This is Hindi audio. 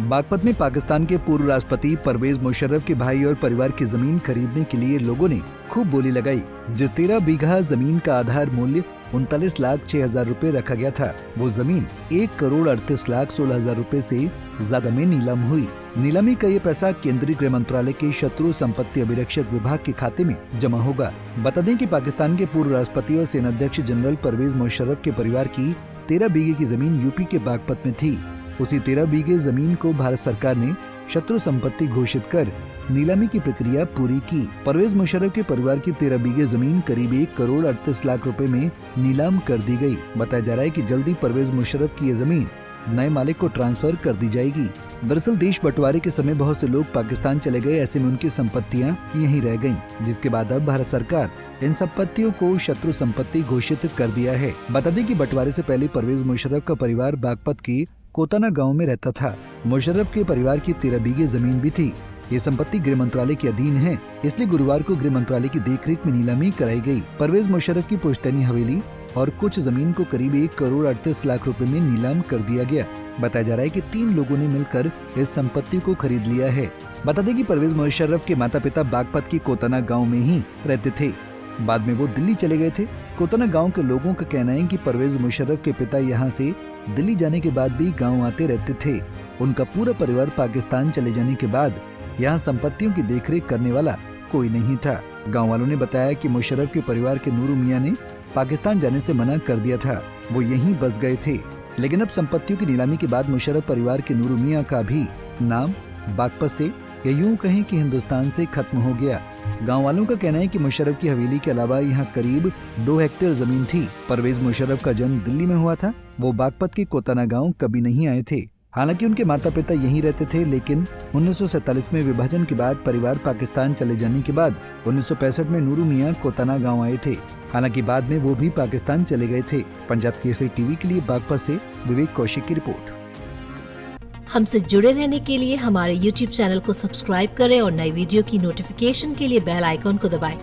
बागपत में पाकिस्तान के पूर्व राष्ट्रपति परवेज मुशर्रफ के भाई और परिवार की जमीन खरीदने के लिए लोगों ने खूब बोली लगाई। जिस 13 बीघा जमीन का आधार मूल्य 39,06,000 रुपए रखा गया था, वो जमीन 1,38,16,00,000 रुपए से ज्यादा में नीलाम हुई। नीलामी का ये पैसा केंद्रीय गृह मंत्रालय के शत्रु संपत्ति अभिरक्षक विभाग के खाते में जमा होगा। बता दें कि पाकिस्तान के पूर्व राष्ट्रपति और सेनाध्यक्ष जनरल परवेज मुशर्रफ के परिवार की 13 बीघे की जमीन यूपी के बागपत में थी। उसी 13 बीघे जमीन को भारत सरकार ने शत्रु संपत्ति घोषित कर नीलामी की प्रक्रिया पूरी की। परवेज मुशर्रफ के परिवार की 13 बीघे जमीन करीब 1,38,00,000 रुपए में नीलाम कर दी गई। बताया जा रहा है कि जल्दी परवेज मुशर्रफ की ये जमीन नए मालिक को ट्रांसफर कर दी जाएगी। दरअसल देश बंटवारे के समय बहुत से लोग पाकिस्तान चले गए, ऐसे में उनकी संपत्तियां यहीं रह गईं, जिसके बाद अब भारत सरकार इन संपत्तियों को शत्रु संपत्ति घोषित कर दिया है। बता दें कि बंटवारे से पहले परवेज मुशर्रफ का परिवार बागपत के कोताना गांव में रहता था। मुशर्रफ के परिवार की 13 बीघे जमीन भी थी। ये संपत्ति गृह मंत्रालय के अधीन है, इसलिए गुरुवार को गृह मंत्रालय की देखरेख में नीलामी कराई गई। परवेज मुशर्रफ की पुश्तैनी हवेली और कुछ जमीन को करीब 1,38,00,000 रुपए में नीलाम कर दिया गया। बताया जा रहा है कि 3 लोगों ने मिलकर इस संपत्ति को खरीद लिया है। बता दें कि परवेज मुशर्रफ के माता पिता बागपत के कोताना गाँव में ही रहते थे। बाद में वो दिल्ली चले गए थे। कोताना गांव के लोगों का कहना है कि परवेज मुशर्रफ के पिता यहां से दिल्ली जाने के बाद भी गांव आते रहते थे। उनका पूरा परिवार पाकिस्तान चले जाने के बाद यहां संपत्तियों की देखरेख करने वाला कोई नहीं था। गांव वालों ने बताया कि मुशर्रफ के परिवार के नूरू मियां ने पाकिस्तान जाने से मना कर दिया था, वो यहीं बस गए थे। लेकिन अब संपत्तियों की नीलामी के बाद मुशर्रफ परिवार के नूरू मियां का भी नाम बागपत से या यूं कहें कि हिंदुस्तान से खत्म हो गया। गांव वालों का कहना है कि मुशर्रफ की हवेली के अलावा यहाँ करीब 2 हेक्टेयर जमीन थी। परवेज मुशर्रफ का जन्म दिल्ली में हुआ था। वो बागपत के कोताना गांव कभी नहीं आए थे। हालांकि उनके माता पिता यहीं रहते थे, लेकिन 1947 में विभाजन के बाद परिवार पाकिस्तान चले जाने के बाद 1965 में नूरू मियां कोताना गाँव आए थे। हालांकि बाद में वो भी पाकिस्तान चले गए थे। पंजाब केसरी टीवी के लिए बागपत से विवेक कौशिक की रिपोर्ट। हमसे जुड़े रहने के लिए हमारे YouTube चैनल को सब्सक्राइब करें और नई वीडियो की नोटिफिकेशन के लिए बेल आइकॉन को दबाएं।